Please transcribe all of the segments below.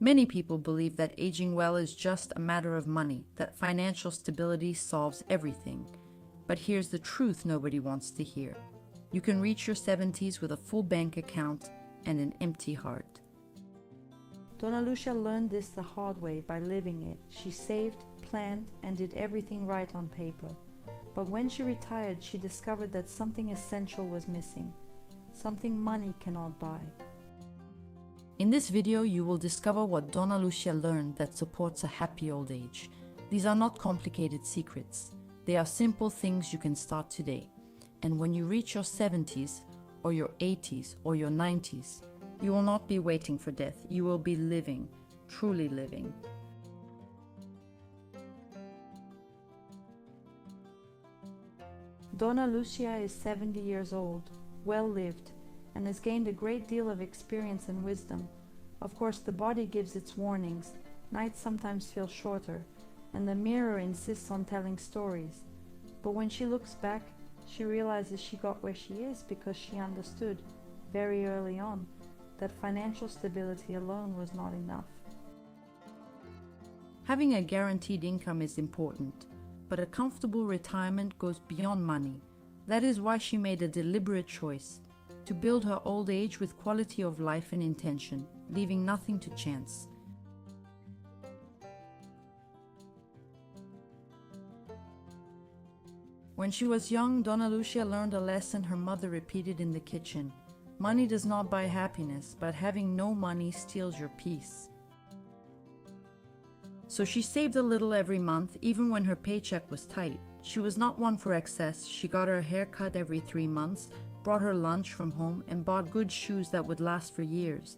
Many people believe that aging well is just a matter of money, that financial stability solves everything. But here's the truth nobody wants to hear. You can reach your 70s with a full bank account and an empty heart. Donna Lucia learned this the hard way by living it. She saved, planned, and did everything right on paper. But when she retired, she discovered that something essential was missing, something money cannot buy. In this video, you will discover what Donna Lucia learned that supports a happy old age. These are not complicated secrets. They are simple things you can start today. And when you reach your 70s, or your 80s, or your 90s, you will not be waiting for death. You will be living, truly living. Donna Lucia is 70 years old, well-lived, and has gained a great deal of experience and wisdom. Of course, the body gives its warnings. Nights sometimes feel shorter, and the mirror insists on telling stories. But when she looks back, she realizes she got where she is because she understood, very early on, that financial stability alone was not enough. Having a guaranteed income is important, but a comfortable retirement goes beyond money. That is why she made a deliberate choice to build her old age with quality of life and intention, leaving nothing to chance. When she was young, Donna Lucia learned a lesson her mother repeated in the kitchen. Money does not buy happiness, but having no money steals your peace. So she saved a little every month, even when her paycheck was tight. She was not one for excess. She got her hair cut every 3 months, brought her lunch from home, and bought good shoes that would last for years.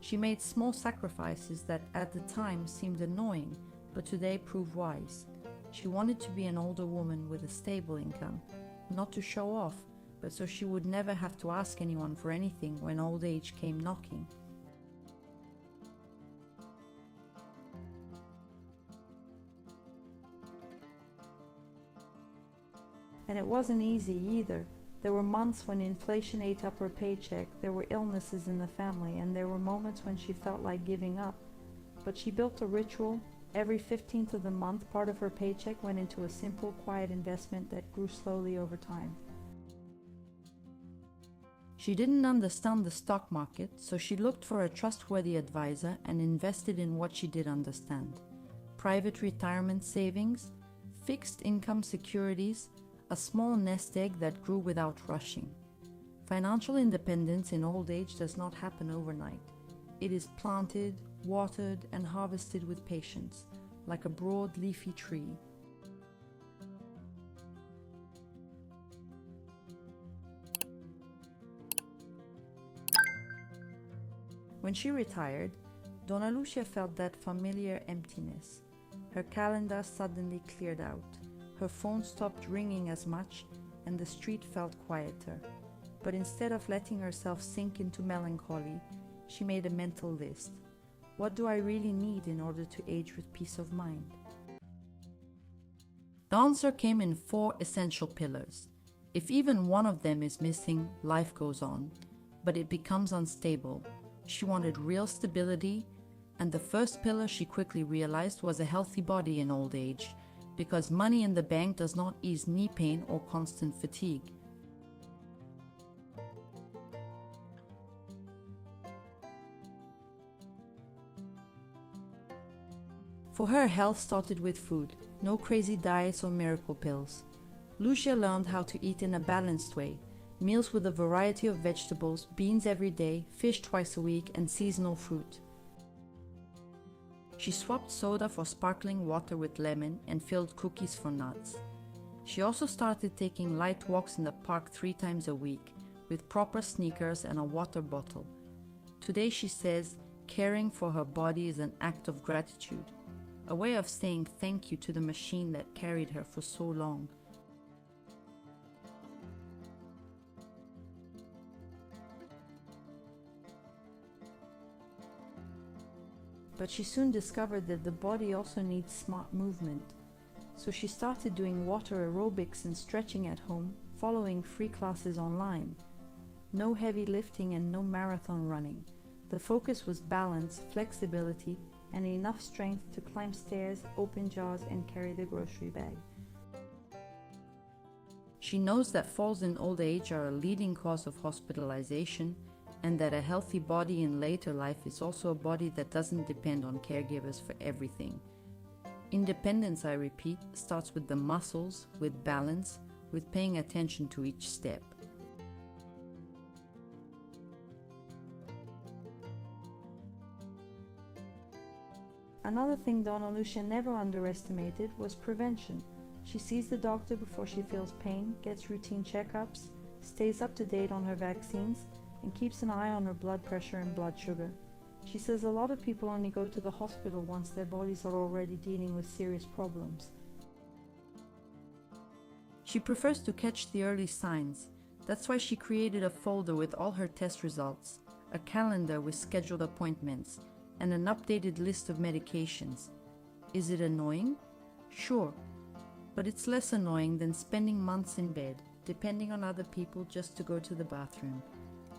She made small sacrifices that at the time seemed annoying, but today proved wise. She wanted to be an older woman with a stable income, not to show off, but so she would never have to ask anyone for anything when old age came knocking. And it wasn't easy either. There were months when inflation ate up her paycheck, there were illnesses in the family, and there were moments when she felt like giving up. But she built a ritual. Every 15th of the month, part of her paycheck went into a simple, quiet investment that grew slowly over time. She didn't understand the stock market, so she looked for a trustworthy advisor and invested in what she did understand: private retirement savings, fixed income securities, a small nest egg that grew without rushing. Financial independence in old age does not happen overnight. It is planted, watered, and harvested with patience, like a broad leafy tree. When she retired, Donna Lucia felt that familiar emptiness. Her calendar suddenly cleared out. Her phone stopped ringing as much, and the street felt quieter. But instead of letting herself sink into melancholy, she made a mental list. What do I really need in order to age with peace of mind? The answer came in 4 essential pillars. If even one of them is missing, life goes on, but it becomes unstable. She wanted real stability, and the first pillar she quickly realized was a healthy body in old age, because money in the bank does not ease knee pain or constant fatigue. For her, health started with food, no crazy diets or miracle pills. Lucia learned how to eat in a balanced way, meals with a variety of vegetables, beans every day, fish twice a week, and seasonal fruit. She swapped soda for sparkling water with lemon and filled cookies for nuts. She also started taking light walks in the park 3 times a week, with proper sneakers and a water bottle. Today she says, caring for her body is an act of gratitude, a way of saying thank you to the machine that carried her for so long. But she soon discovered that the body also needs smart movement. So she started doing water aerobics and stretching at home, following free classes online. No heavy lifting and no marathon running, The focus was balance, flexibility, and enough strength to climb stairs, open jaws, and carry the grocery bag. She knows that falls in old age are a leading cause of hospitalization, and that a healthy body in later life is also a body that doesn't depend on caregivers for everything. Independence, I repeat, starts with the muscles, with balance, with paying attention to each step. Another thing Donna Lucia never underestimated was prevention. She sees the doctor before she feels pain, gets routine checkups, stays up to date on her vaccines, and keeps an eye on her blood pressure and blood sugar. She says a lot of people only go to the hospital once their bodies are already dealing with serious problems. She prefers to catch the early signs. That's why she created a folder with all her test results, a calendar with scheduled appointments, and an updated list of medications. Is it annoying? Sure, but it's less annoying than spending months in bed, depending on other people just to go to the bathroom.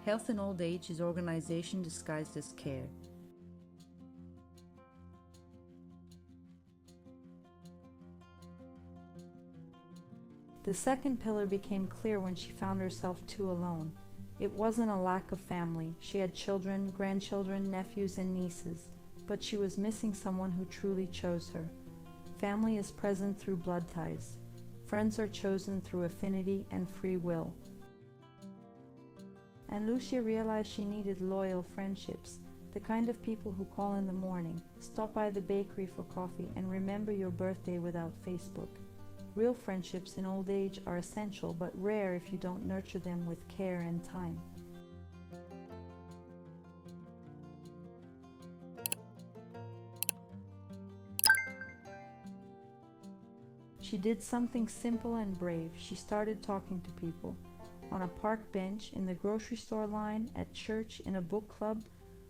Health in old age is organization disguised as care. The second pillar became clear when she found herself too alone. It wasn't a lack of family. She had children, grandchildren, nephews, and nieces, but she was missing someone who truly chose her. Family is present through blood ties. Friends are chosen through affinity and free will. And Lucia realized she needed loyal friendships, the kind of people who call in the morning, stop by the bakery for coffee, and remember your birthday without Facebook. Real friendships in old age are essential, but rare if you don't nurture them with care and time. She did something simple and brave. She started talking to people. On a park bench, in the grocery store line, at church, in a book club.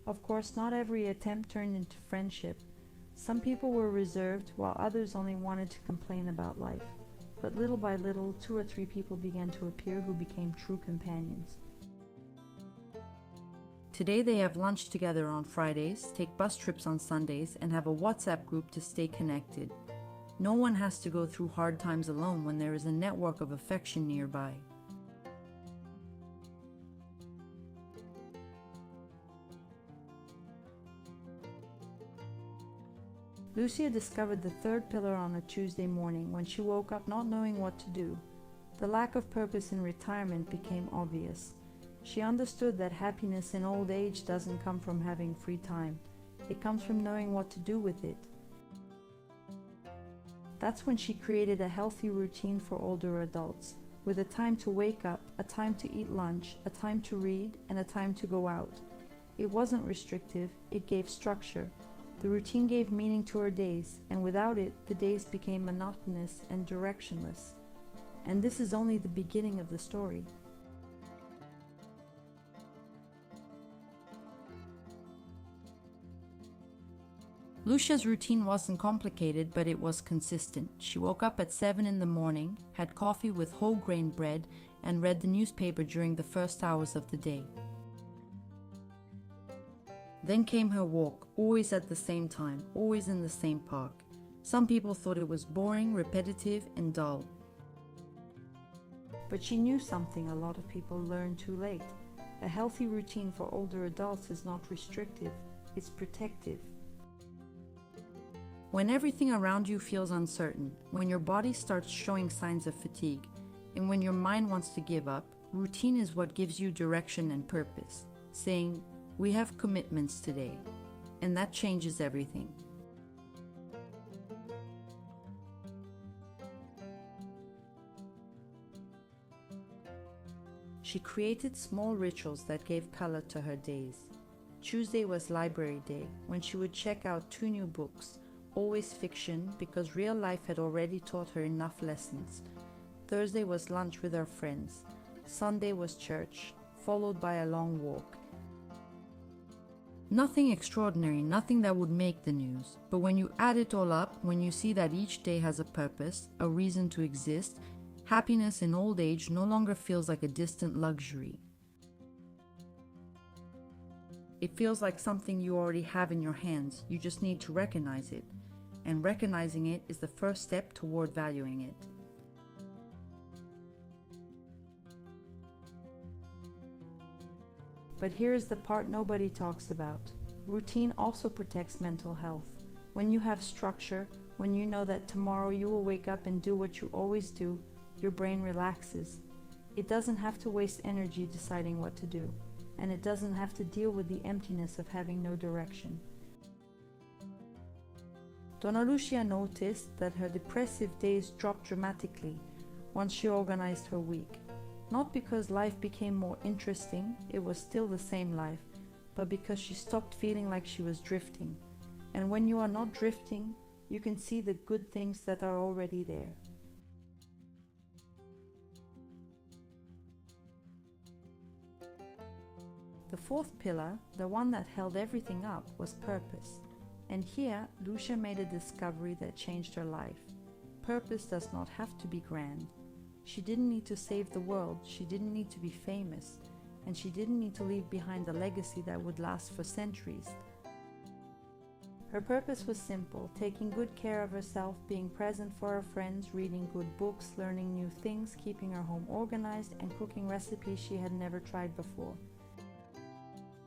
Of course, not every attempt turned into friendship. Some people were reserved, while others only wanted to complain about life. But little by little, 2 or 3 people began to appear who became true companions. Today they have lunch together on Fridays, take bus trips on Sundays, and have a WhatsApp group to stay connected. No one has to go through hard times alone when there is a network of affection nearby. Lucia discovered the third pillar on a Tuesday morning when she woke up not knowing what to do. The lack of purpose in retirement became obvious. She understood that happiness in old age doesn't come from having free time. It comes from knowing what to do with it. That's when she created a healthy routine for older adults, with a time to wake up, a time to eat lunch, a time to read, and a time to go out. It wasn't restrictive, it gave structure. The routine gave meaning to her days, and without it, the days became monotonous and directionless. And this is only the beginning of the story. Lucia's routine wasn't complicated, but it was consistent. She woke up at 7 in the morning, had coffee with whole grain bread, and read the newspaper during the first hours of the day. Then came her walk, always at the same time, always in the same park. Some people thought it was boring, repetitive, and dull. But she knew something a lot of people learn too late. A healthy routine for older adults is not restrictive, it's protective. When everything around you feels uncertain, when your body starts showing signs of fatigue, and when your mind wants to give up, routine is what gives you direction and purpose, saying, "We have commitments today," and that changes everything. She created small rituals that gave color to her days. Tuesday was library day, when she would check out 2 new books, always fiction, because real life had already taught her enough lessons. Thursday was lunch with her friends. Sunday was church, followed by a long walk. Nothing extraordinary, nothing that would make the news. But when you add it all up, when you see that each day has a purpose, a reason to exist, happiness in old age no longer feels like a distant luxury. It feels like something you already have in your hands, you just need to recognize it. And recognizing it is the first step toward valuing it. But here's the part nobody talks about. Routine also protects mental health. When you have structure, when you know that tomorrow you will wake up and do what you always do, your brain relaxes. It doesn't have to waste energy deciding what to do, and it doesn't have to deal with the emptiness of having no direction. Donna Lucia noticed that her depressive days dropped dramatically once she organized her week. Not because life became more interesting, it was still the same life, but because she stopped feeling like she was drifting. And when you are not drifting, you can see the good things that are already there. The fourth pillar, the one that held everything up, was purpose. And here, Lucia made a discovery that changed her life. Purpose does not have to be grand. She didn't need to save the world, she didn't need to be famous, and she didn't need to leave behind a legacy that would last for centuries. Her purpose was simple: taking good care of herself, being present for her friends, reading good books, learning new things, keeping her home organized, and cooking recipes she had never tried before.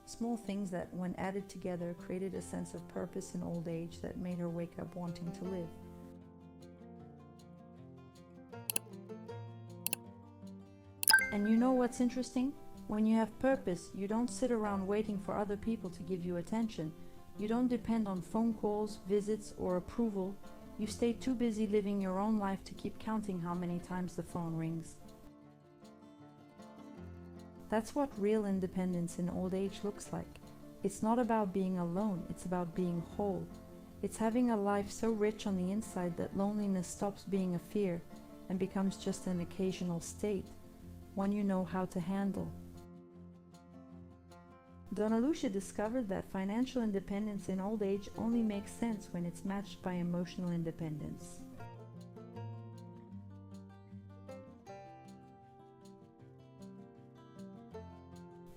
Small things that, when added together, created a sense of purpose in old age that made her wake up wanting to live. And you know what's interesting? When you have purpose, you don't sit around waiting for other people to give you attention. You don't depend on phone calls, visits, or approval. You stay too busy living your own life to keep counting how many times the phone rings. That's what real independence in old age looks like. It's not about being alone, it's about being whole. It's having a life so rich on the inside that loneliness stops being a fear and becomes just an occasional state, one you know how to handle. Donna Lucia discovered that financial independence in old age only makes sense when it's matched by emotional independence.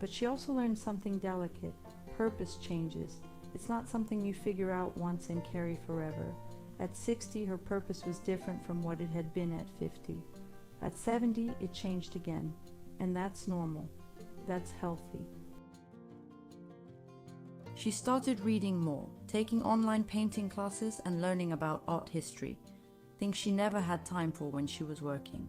But she also learned something delicate. Purpose changes. It's not something you figure out once and carry forever. At 60, her purpose was different from what it had been at 50. At 70, it changed again. And that's normal. That's healthy. She started reading more, taking online painting classes and learning about art history, things she never had time for when she was working.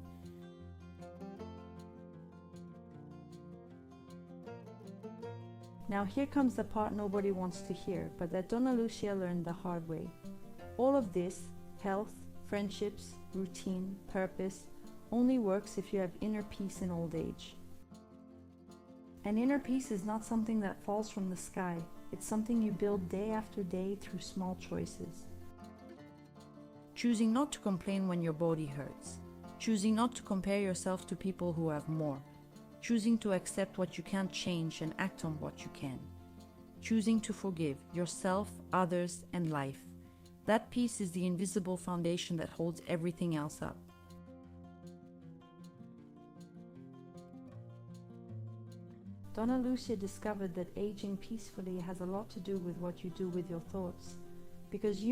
Now here comes the part nobody wants to hear, but that Donna Lucia learned the hard way. All of this, health, friendships, routine, purpose, only works if you have inner peace in old age. And inner peace is not something that falls from the sky. It's something you build day after day through small choices. Choosing not to complain when your body hurts. Choosing not to compare yourself to people who have more. Choosing to accept what you can't change and act on what you can. Choosing to forgive yourself, others, and life. That peace is the invisible foundation that holds everything else up. Donna Lucia discovered that aging peacefully has a lot to do with what you do with your thoughts. Because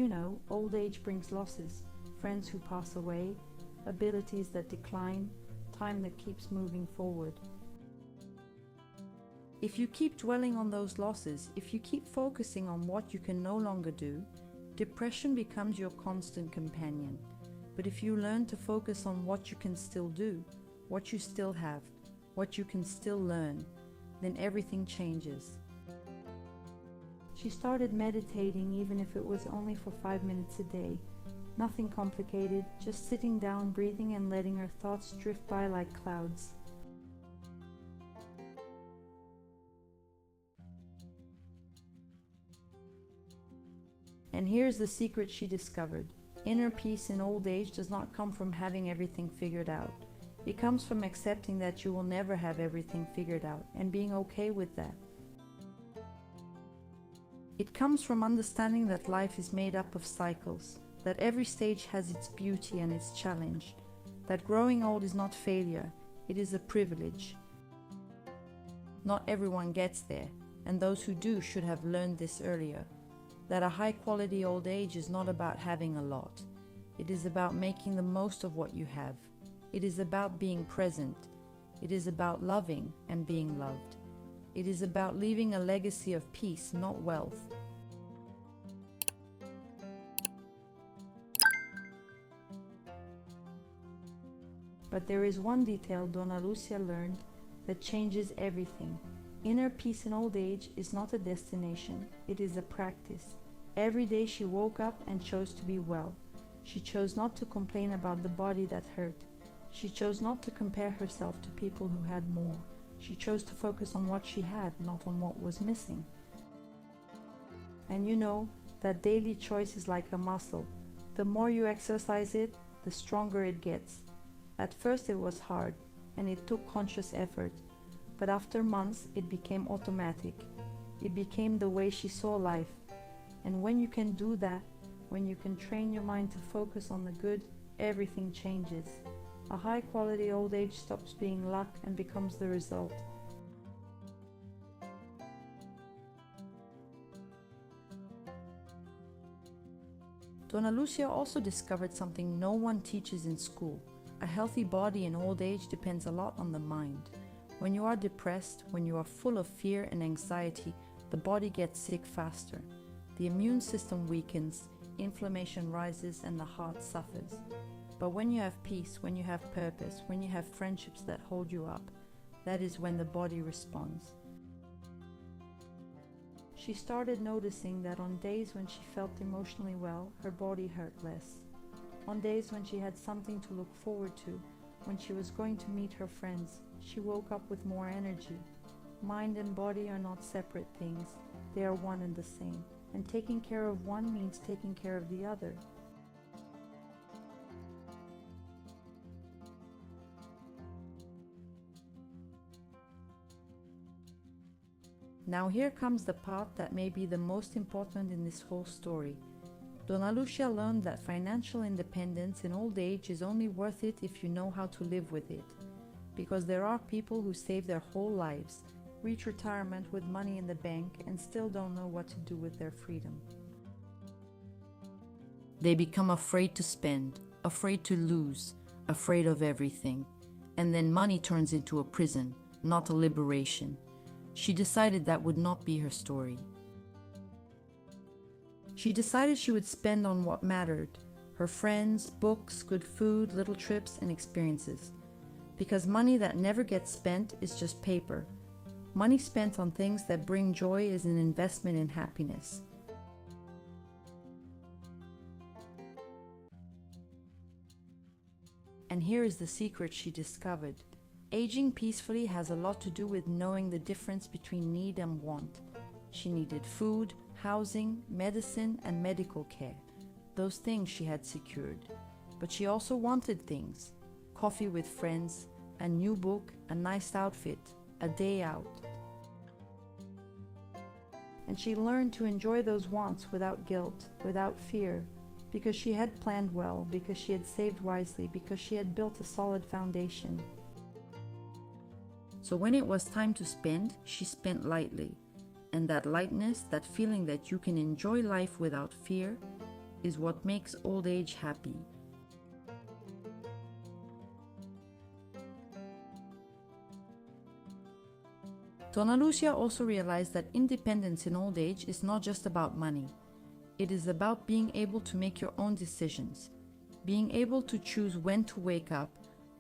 old age brings losses, friends who pass away, abilities that decline, time that keeps moving forward. If you keep dwelling on those losses, if you keep focusing on what you can no longer do, depression becomes your constant companion. But if you learn to focus on what you can still do, what you still have, what you can still learn, then everything changes. She started meditating, even if it was only for 5 minutes a day. Nothing complicated, just sitting down, breathing, and letting her thoughts drift by like clouds. And here's the secret she discovered. Inner peace in old age does not come from having everything figured out. It comes from accepting that you will never have everything figured out and being okay with that. It comes from understanding that life is made up of cycles, that every stage has its beauty and its challenge, that growing old is not failure, it is a privilege. Not everyone gets there, and those who do should have learned this earlier, that a high-quality old age is not about having a lot. It is about making the most of what you have. It is about being present. It is about loving and being loved. It is about leaving a legacy of peace, not wealth. But there is one detail Dona Lucia learned that changes everything. Inner peace in old age is not a destination, it is a practice. Every day she woke up and chose to be well. She chose not to complain about the body that hurt. She chose not to compare herself to people who had more. She chose to focus on what she had, not on what was missing. And you know, that daily choice is like a muscle. The more you exercise it, the stronger it gets. At first it was hard, and it took conscious effort. But after months, it became automatic. It became the way she saw life. And when you can do that, when you can train your mind to focus on the good, everything changes. A high-quality old age stops being luck and becomes the result. Dona Lucia also discovered something no one teaches in school. A healthy body in old age depends a lot on the mind. When you are depressed, when you are full of fear and anxiety, the body gets sick faster. The immune system weakens, inflammation rises, and the heart suffers. But when you have peace, when you have purpose, when you have friendships that hold you up, that is when the body responds. She started noticing that on days when she felt emotionally well, her body hurt less. On days when she had something to look forward to, when she was going to meet her friends, she woke up with more energy. Mind and body are not separate things, they are one and the same. And taking care of one means taking care of the other. Now here comes the part that may be the most important in this whole story. Dona Lucia learned that financial independence in old age is only worth it if you know how to live with it. Because there are people who save their whole lives, reach retirement with money in the bank, and still don't know what to do with their freedom. They become afraid to spend, afraid to lose, afraid of everything. And then money turns into a prison, not a liberation. She decided that would not be her story. She decided she would spend on what mattered: her friends, books, good food, little trips, and experiences. Because money that never gets spent is just paper. Money spent on things that bring joy is an investment in happiness. And here is the secret she discovered. Aging peacefully has a lot to do with knowing the difference between need and want. She needed food, housing, medicine, and medical care. Those things she had secured. But she also wanted things: coffee with friends, a new book, a nice outfit, a day out. And she learned to enjoy those wants without guilt, without fear, because she had planned well, because she had saved wisely, because she had built a solid foundation. So when it was time to spend, she spent lightly. And that lightness, that feeling that you can enjoy life without fear, is what makes old age happy. Dona Lucia also realized that independence in old age is not just about money. It is about being able to make your own decisions, being able to choose when to wake up,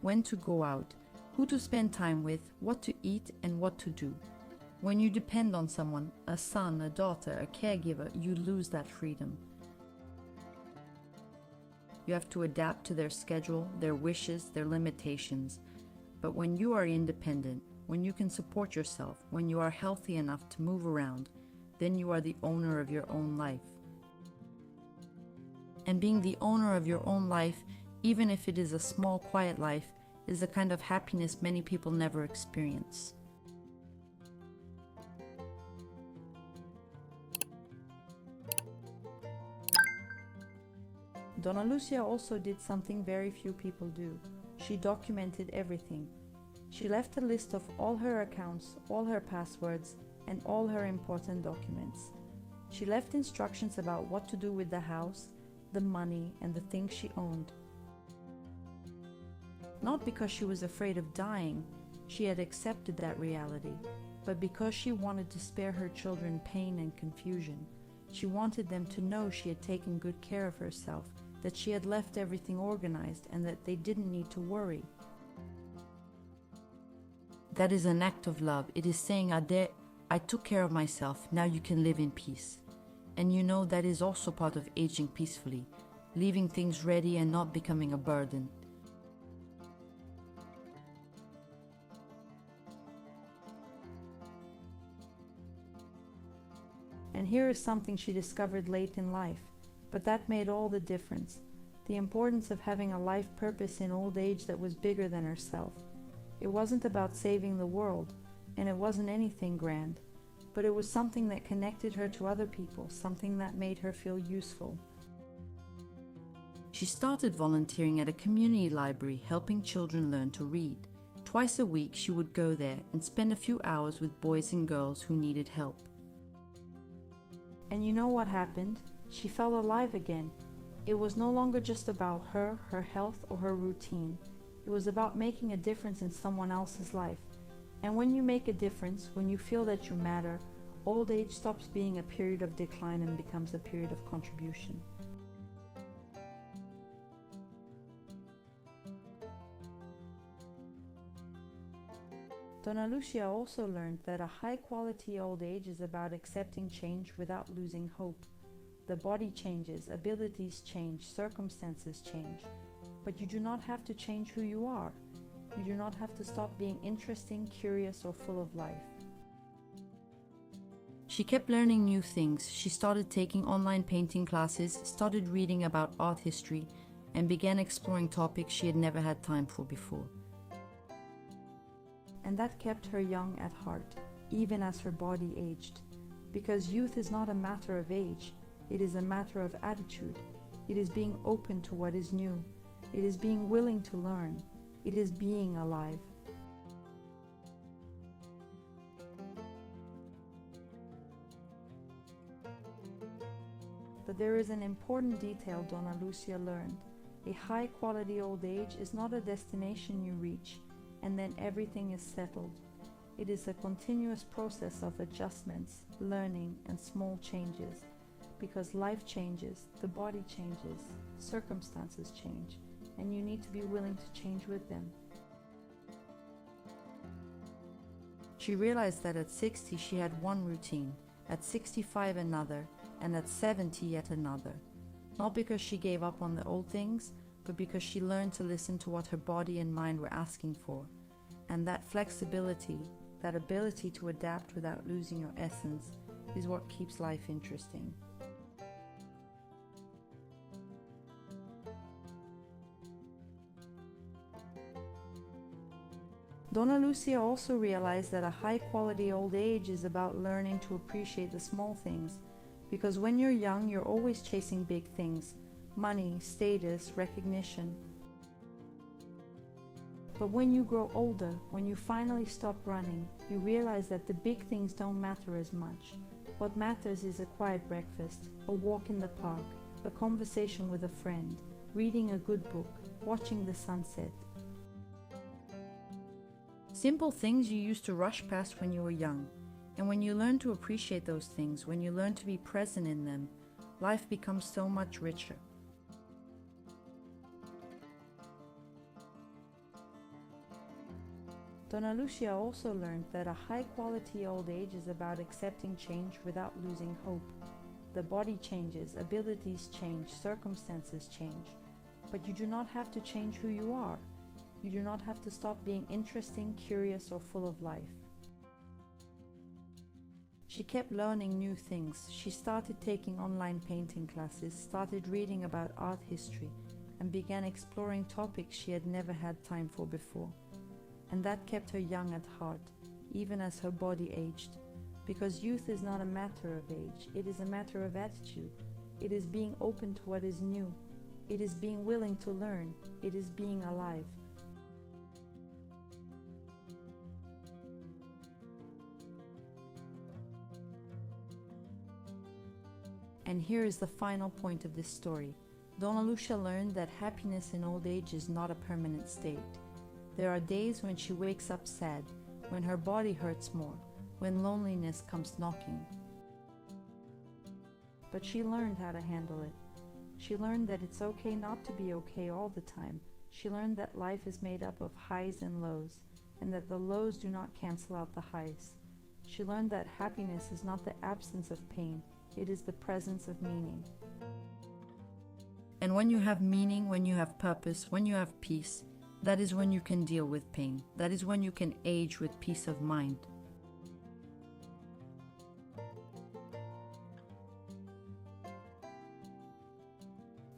when to go out, who to spend time with, what to eat, and what to do. When you depend on someone, a son, a daughter, a caregiver, you lose that freedom. You have to adapt to their schedule, their wishes, their limitations. But when you are independent, when you can support yourself, when you are healthy enough to move around, then you are the owner of your own life. And being the owner of your own life, even if it is a small, quiet life, is a kind of happiness many people never experience. Dona Lucia also did something very few people do. She documented everything. She left a list of all her accounts, all her passwords, and all her important documents. She left instructions about what to do with the house, the money, and the things she owned. Not because she was afraid of dying, she had accepted that reality, but because she wanted to spare her children pain and confusion. She wanted them to know she had taken good care of herself, that she had left everything organized, and that they didn't need to worry. That is an act of love. It is saying, Ade, I took care of myself, now you can live in peace. And you know that is also part of aging peacefully, leaving things ready and not becoming a burden. And here is something she discovered late in life, but that made all the difference. The importance of having a life purpose in old age that was bigger than herself. It wasn't about saving the world, and it wasn't anything grand, but it was something that connected her to other people, something that made her feel useful. She started volunteering at a community library, helping children learn to read. Twice a week she would go there and spend a few hours with boys and girls who needed help. And you know what happened? She felt alive again. It was no longer just about her, her health, or her routine. It was about making a difference in someone else's life. And when you make a difference, when you feel that you matter, old age stops being a period of decline and becomes a period of contribution. Donna Lucia also learned that a high-quality old age is about accepting change without losing hope. The body changes, abilities change, circumstances change, but you do not have to change who you are. You do not have to stop being interesting, curious, or full of life. She kept learning new things. She started taking online painting classes, started reading about art history, and began exploring topics she had never had time for before. And that kept her young at heart, even as her body aged. Because youth is not a matter of age, it is a matter of attitude. It is being open to what is new. It is being willing to learn. It is being alive. But there is an important detail Donna Lucia learned. A high-quality old age is not a destination you reach, and then everything is settled. It is a continuous process of adjustments, learning, and small changes. Because life changes, the body changes, circumstances change, and you need to be willing to change with them. She realized that at 60 she had one routine, at 65 another, and at 70 yet another. Not because she gave up on the old things, but because she learned to listen to what her body and mind were asking for. And that flexibility, that ability to adapt without losing your essence, is what keeps life interesting. Donna Lucia also realized that a high-quality old age is about learning to appreciate the small things, because when you're young, you're always chasing big things, money, status, recognition. But when you grow older, when you finally stop running, you realize that the big things don't matter as much. What matters is a quiet breakfast, a walk in the park, a conversation with a friend, reading a good book, watching the sunset. Simple things you used to rush past when you were young. And when you learn to appreciate those things, when you learn to be present in them, life becomes so much richer. Donna Lucia also learned that a high-quality old age is about accepting change without losing hope. The body changes, abilities change, circumstances change, but you do not have to change who you are. You do not have to stop being interesting, curious, or full of life. She kept learning new things. She started taking online painting classes, started reading about art history, and began exploring topics she had never had time for before. And that kept her young at heart, even as her body aged. Because youth is not a matter of age, it is a matter of attitude. It is being open to what is new. It is being willing to learn. It is being alive. And here is the final point of this story. Donna Lucia learned that happiness in old age is not a permanent state. There are days when she wakes up sad, when her body hurts more, when loneliness comes knocking. But she learned how to handle it. She learned that it's okay not to be okay all the time. She learned that life is made up of highs and lows, and that the lows do not cancel out the highs. She learned that happiness is not the absence of pain, it is the presence of meaning. And when you have meaning, when you have purpose, when you have peace, that is when you can deal with pain. That is when you can age with peace of mind.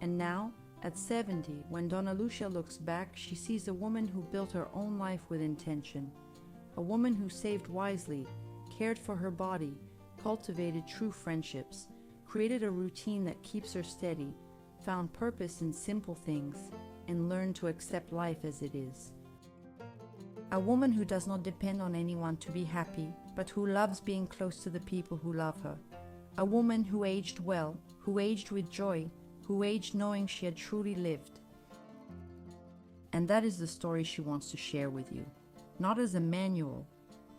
And now, at 70, when Donna Lucia looks back, she sees a woman who built her own life with intention. A woman who saved wisely, cared for her body, cultivated true friendships, created a routine that keeps her steady, found purpose in simple things, and learned to accept life as it is. A woman who does not depend on anyone to be happy, but who loves being close to the people who love her. A woman who aged well, who aged with joy, who aged knowing she had truly lived. And that is the story she wants to share with you, not as a manual,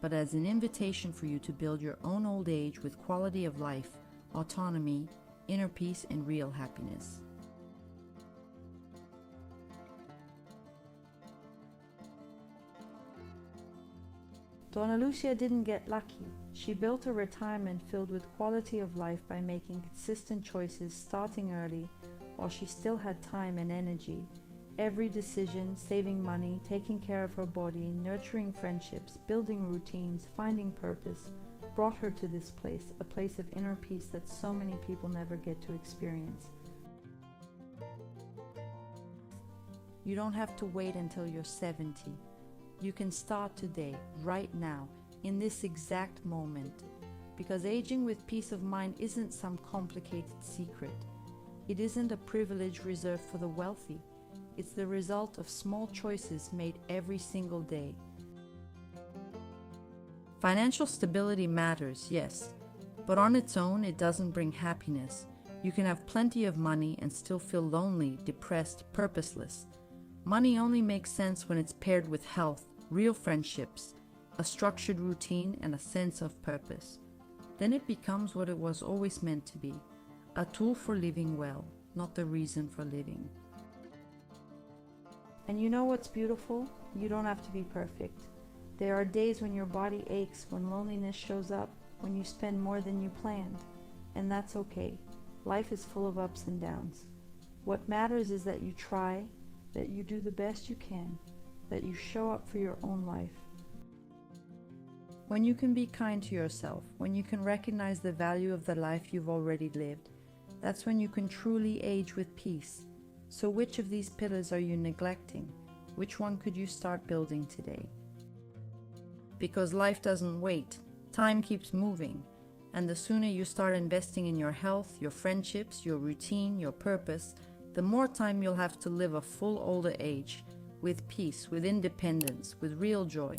but as an invitation for you to build your own old age with quality of life, autonomy, inner peace, and real happiness. Donna Lucia didn't get lucky. She built a retirement filled with quality of life by making consistent choices starting early while she still had time and energy. Every decision, saving money, taking care of her body, nurturing friendships, building routines, finding purpose, brought her to this place, a place of inner peace that so many people never get to experience. You don't have to wait until you're 70. You can start today, right now, in this exact moment. Because aging with peace of mind isn't some complicated secret. It isn't a privilege reserved for the wealthy. It's the result of small choices made every single day. Financial stability matters, yes, but on its own it doesn't bring happiness. You can have plenty of money and still feel lonely, depressed, purposeless. Money only makes sense when it's paired with health, real friendships, a structured routine, and a sense of purpose. Then it becomes what it was always meant to be, a tool for living well, not the reason for living. And you know what's beautiful? You don't have to be perfect. There are days when your body aches, when loneliness shows up, when you spend more than you planned. And that's okay. Life is full of ups and downs. What matters is that you try, that you do the best you can, that you show up for your own life. When you can be kind to yourself, when you can recognize the value of the life you've already lived, that's when you can truly age with peace. So which of these pillars are you neglecting? Which one could you start building today? Because life doesn't wait. Time keeps moving. And the sooner you start investing in your health, your friendships, your routine, your purpose, the more time you'll have to live a full older age, with peace, with independence, with real joy.